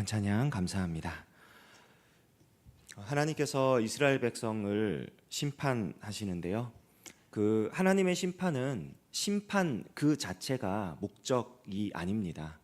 찬양 감사합니다. 하나님께서 이스라엘 백성을 심판하시는데요. 그 하나님의 심판은 심판 그 자체가 목적이 아닙니다.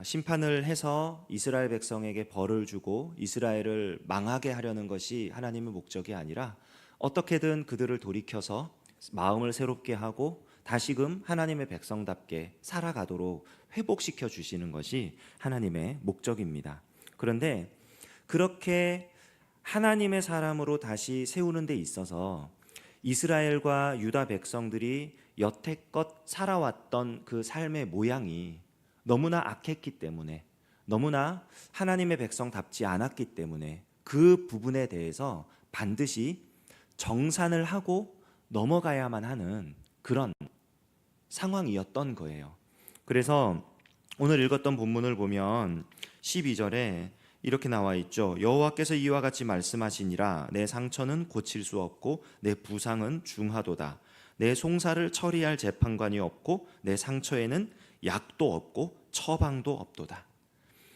심판을 해서 이스라엘 백성에게 벌을 주고 이스라엘을 망하게 하려는 것이 하나님의 목적이 아니라 어떻게든 그들을 돌이켜서 마음을 새롭게 하고 다시금 하나님의 백성답게 살아가도록 회복시켜 주시는 것이 하나님의 목적입니다. 그런데 그렇게 하나님의 사람으로 다시 세우는 데 있어서 이스라엘과 유다 백성들이 여태껏 살아왔던 그 삶의 모양이 너무나 악했기 때문에, 너무나 하나님의 백성답지 않았기 때문에 그 부분에 대해서 반드시 정산을 하고 넘어가야만 하는 그런 상황이었던 거예요. 그래서 오늘 읽었던 본문을 보면 12절에 이렇게 나와 있죠. 여호와께서 이와 같이 말씀하시니라. 내 상처는 고칠 수 없고 내 부상은 중하도다. 내 송사를 처리할 재판관이 없고 내 상처에는 약도 없고 처방도 없도다.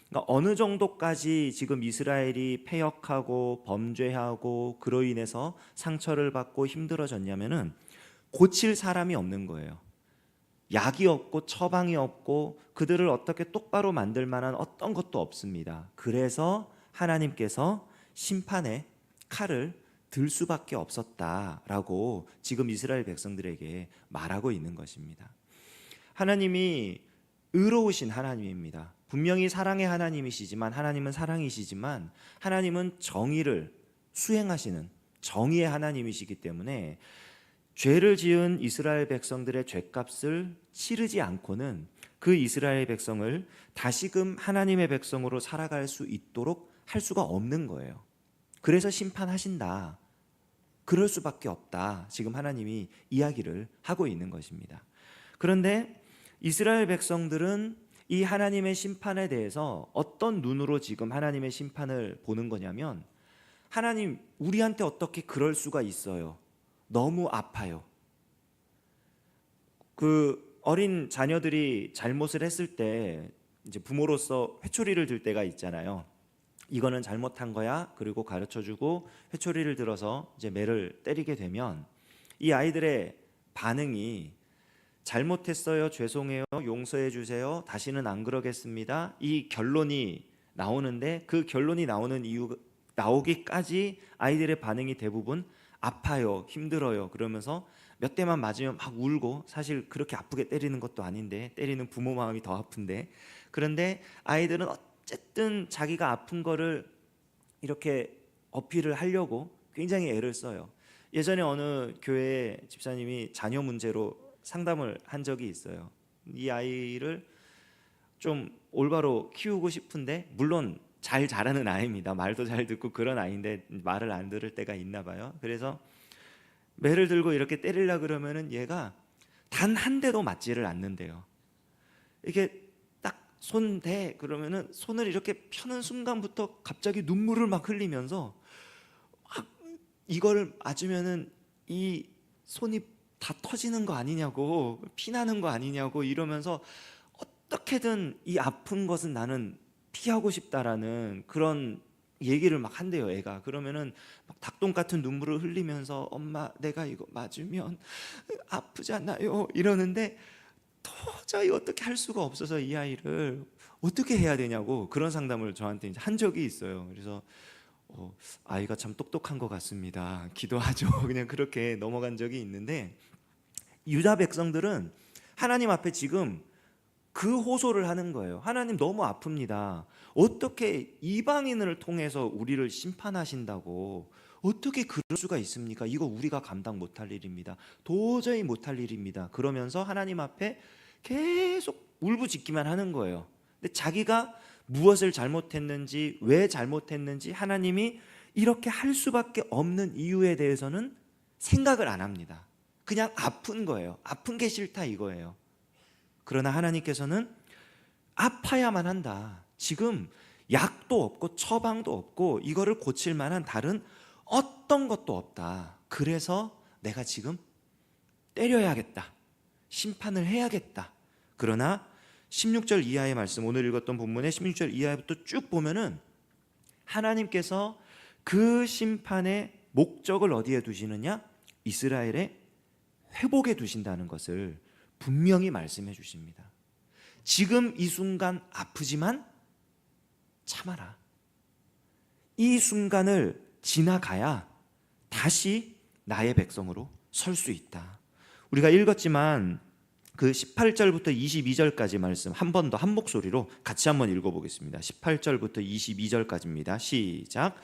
그러니까 어느 정도까지 지금 이스라엘이 패역하고 범죄하고 그로 인해서 상처를 받고 힘들어졌냐면은 고칠 사람이 없는 거예요. 약이 없고 처방이 없고 그들을 어떻게 똑바로 만들 만한 어떤 것도 없습니다. 그래서 하나님께서 심판의 칼을 들 수밖에 없었다라고 지금 이스라엘 백성들에게 말하고 있는 것입니다. 하나님이 의로우신 하나님입니다. 분명히 사랑의 하나님이시지만, 하나님은 사랑이시지만 하나님은 정의를 수행하시는 정의의 하나님이시기 때문에 죄를 지은 이스라엘 백성들의 죄값을 치르지 않고는 그 이스라엘 백성을 다시금 하나님의 백성으로 살아갈 수 있도록 할 수가 없는 거예요. 그래서 심판하신다, 그럴 수밖에 없다, 지금 하나님이 이야기를 하고 있는 것입니다. 그런데 이스라엘 백성들은 이 하나님의 심판에 대해서 어떤 눈으로 지금 하나님의 심판을 보는 거냐면, 하나님, 우리한테 어떻게 그럴 수가 있어요? 너무 아파요. 그 어린 자녀들이 잘못을 했을 때 이제 부모로서 회초리를 들 때가 있잖아요. 이거는 잘못한 거야. 그리고 가르쳐주고 회초리를 들어서 이제 매를 때리게 되면 이 아이들의 반응이 잘못했어요, 죄송해요, 용서해 주세요, 다시는 안 그러겠습니다, 이 결론이 나오는데 그 결론이 나오기까지 아이들의 반응이 대부분 아파요, 힘들어요, 그러면서 몇 대만 맞으면 막 울고, 사실 그렇게 아프게 때리는 것도 아닌데 때리는 부모 마음이 더 아픈데, 그런데 아이들은 어쨌든 자기가 아픈 거를 이렇게 어필을 하려고 굉장히 애를 써요. 예전에 어느 교회 집사님이 자녀 문제로 상담을 한 적이 있어요. 이 아이를 좀 올바로 키우고 싶은데, 물론 잘 자라는 아이입니다. 말도 잘 듣고 그런 아이인데 말을 안 들을 때가 있나 봐요. 그래서 매를 들고 이렇게 때리려 그러면은 얘가 단 한 대도 맞지를 않는데요. 이게 딱 손 대 그러면은 손을 이렇게 펴는 순간부터 갑자기 눈물을 막 흘리면서 이거를 맞으면은 이 손이 다 터지는 거 아니냐고, 피나는 거 아니냐고 이러면서 어떻게든 이 아픈 것은 나는 피하고 싶다라는 그런 얘기를 막 한대요, 애가. 그러면은 막 닭똥 같은 눈물을 흘리면서 엄마, 내가 이거 맞으면 아프잖아요 이러는데 도저히 어떻게 할 수가 없어서 이 아이를 어떻게 해야 되냐고 그런 상담을 저한테 이제 한 적이 있어요. 그래서 아이가 참 똑똑한 것 같습니다, 기도하죠. 그냥 그렇게 넘어간 적이 있는데, 유다 백성들은 하나님 앞에 지금 그 호소를 하는 거예요. 하나님, 너무 아픕니다. 어떻게 이방인을 통해서 우리를 심판하신다고, 어떻게 그럴 수가 있습니까? 이거 우리가 감당 못할 일입니다. 도저히 못할 일입니다. 그러면서 하나님 앞에 계속 울부짖기만 하는 거예요. 근데 자기가 무엇을 잘못했는지, 왜 잘못했는지, 하나님이 이렇게 할 수밖에 없는 이유에 대해서는 생각을 안 합니다. 그냥 아픈 거예요. 아픈 게 싫다 이거예요. 그러나 하나님께서는 아파야만 한다. 지금 약도 없고 처방도 없고 이거를 고칠 만한 다른 어떤 것도 없다. 그래서 내가 지금 때려야겠다, 심판을 해야겠다. 그러나 16절 이하의 말씀, 오늘 읽었던 본문의 16절 이하부터 쭉 보면은 하나님께서 그 심판의 목적을 어디에 두시느냐? 이스라엘의 회복에 두신다는 것을 분명히 말씀해 주십니다. 지금 이 순간 아프지만 참아라. 이 순간을 지나가야 다시 나의 백성으로 설 수 있다. 우리가 읽었지만 그 18절부터 22절까지 말씀 한 번 더 한 목소리로 같이 한번 읽어보겠습니다. 18절부터 22절까지입니다. 시작.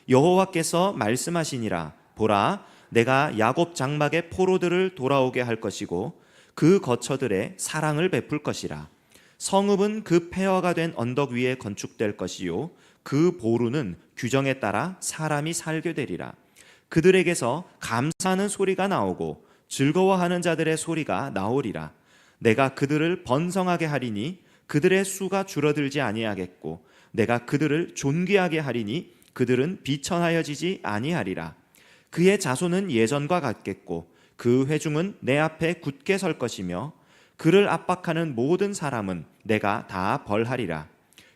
여호와께서 말씀하시니라. 보라, 내가 야곱 장막의 포로들을 돌아오게 할 것이고 그 거처들에 사랑을 베풀 것이라. 성읍은 그 폐허가 된 언덕 위에 건축될 것이요 그 보루는 규정에 따라 사람이 살게 되리라. 그들에게서 감사하는 소리가 나오고 즐거워하는 자들의 소리가 나오리라. 내가 그들을 번성하게 하리니 그들의 수가 줄어들지 아니하겠고 내가 그들을 존귀하게 하리니 그들은 비천하여지지 아니하리라. 그의 자손은 예전과 같겠고 그 회중은 내 앞에 굳게 설 것이며 그를 압박하는 모든 사람은 내가 다 벌하리라.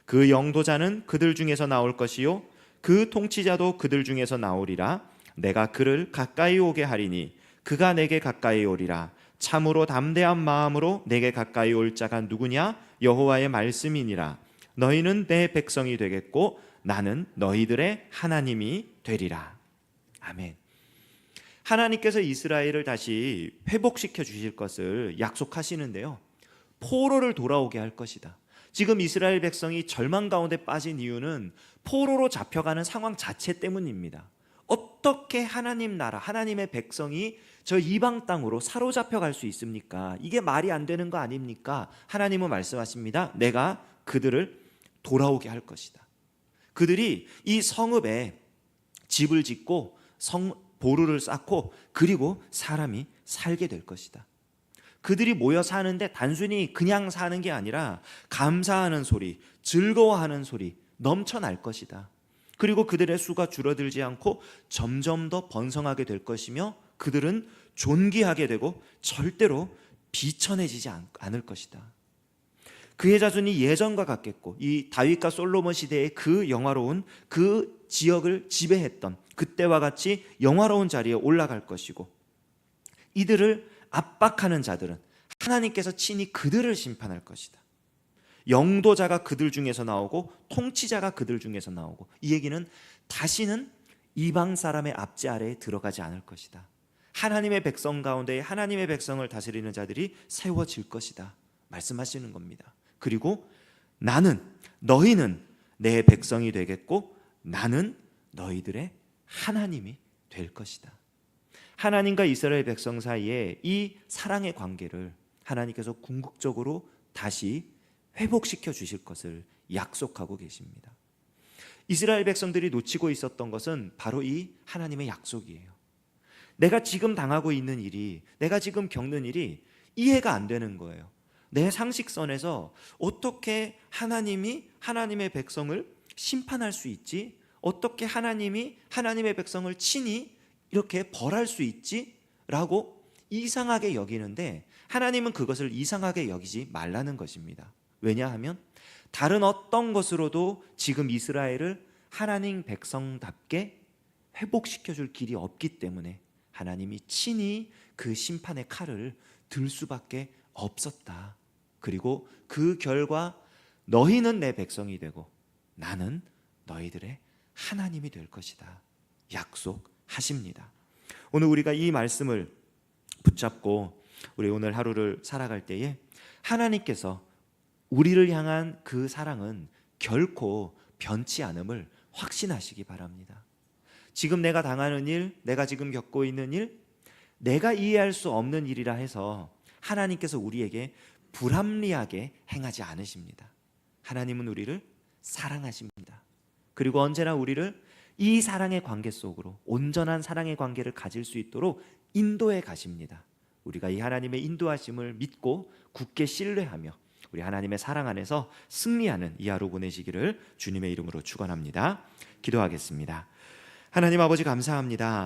그 영도자는 그들 중에서 나올 것이요 그 통치자도 그들 중에서 나오리라. 내가 그를 가까이 오게 하리니 그가 내게 가까이 오리라. 참으로 담대한 마음으로 내게 가까이 올 자가 누구냐? 여호와의 말씀이니라. 너희는 내 백성이 되겠고 나는 너희들의 하나님이 되리라. 아멘. 하나님께서 이스라엘을 다시 회복시켜 주실 것을 약속하시는데요, 포로를 돌아오게 할 것이다. 지금 이스라엘 백성이 절망 가운데 빠진 이유는 포로로 잡혀가는 상황 자체 때문입니다. 어떻게 하나님 나라, 하나님의 백성이 저 이방 땅으로 사로잡혀 갈 수 있습니까? 이게 말이 안 되는 거 아닙니까? 하나님은 말씀하십니다. 내가 그들을 돌아오게 할 것이다. 그들이 이 성읍에 집을 짓고 보루를 쌓고 그리고 사람이 살게 될 것이다. 그들이 모여 사는데 단순히 그냥 사는 게 아니라 감사하는 소리, 즐거워하는 소리 넘쳐날 것이다. 그리고 그들의 수가 줄어들지 않고 점점 더 번성하게 될 것이며 그들은 존귀하게 되고 절대로 비천해지지 않을 것이다. 그의 자손이 예전과 같겠고 이 다윗과 솔로몬 시대의 그 영화로운 그 지역을 지배했던 그때와 같이 영화로운 자리에 올라갈 것이고 이들을 압박하는 자들은 하나님께서 친히 그들을 심판할 것이다. 영도자가 그들 중에서 나오고 통치자가 그들 중에서 나오고 이 얘기는 다시는 이방 사람의 압제 아래에 들어가지 않을 것이다. 하나님의 백성 가운데 하나님의 백성을 다스리는 자들이 세워질 것이다 말씀하시는 겁니다. 그리고 너희는 내 백성이 되겠고 나는 너희들의 하나님이 될 것이다. 하나님과 이스라엘 백성 사이에 이 사랑의 관계를 하나님께서 궁극적으로 다시 회복시켜 주실 것을 약속하고 계십니다. 이스라엘 백성들이 놓치고 있었던 것은 바로 이 하나님의 약속이에요. 내가 지금 당하고 있는 일이, 내가 지금 겪는 일이 이해가 안 되는 거예요. 내 상식선에서 어떻게 하나님이 하나님의 백성을 심판할 수 있지? 어떻게 하나님이 하나님의 백성을 친히 이렇게 벌할 수 있지? 라고 이상하게 여기는데 하나님은 그것을 이상하게 여기지 말라는 것입니다. 왜냐하면 다른 어떤 것으로도 지금 이스라엘을 하나님 백성답게 회복시켜 줄 길이 없기 때문에 하나님이 친히 그 심판의 칼을 들 수밖에 없었다. 그리고 그 결과 너희는 내 백성이 되고 나는 너희들의 하나님이 될 것이다 약속하십니다. 오늘 우리가 이 말씀을 붙잡고 우리 오늘 하루를 살아갈 때에 하나님께서 우리를 향한 그 사랑은 결코 변치 않음을 확신하시기 바랍니다. 지금 내가 당하는 일, 내가 지금 겪고 있는 일, 내가 이해할 수 없는 일이라 해서 하나님께서 우리에게 불합리하게 행하지 않으십니다. 하나님은 우리를 사랑하십니다. 그리고 언제나 우리를 이 사랑의 관계 속으로 온전한 사랑의 관계를 가질 수 있도록 인도해 가십니다. 우리가 이 하나님의 인도하심을 믿고 굳게 신뢰하며 우리 하나님의 사랑 안에서 승리하는 이 하루 보내시기를 주님의 이름으로 축원합니다. 기도하겠습니다. 하나님 아버지 감사합니다.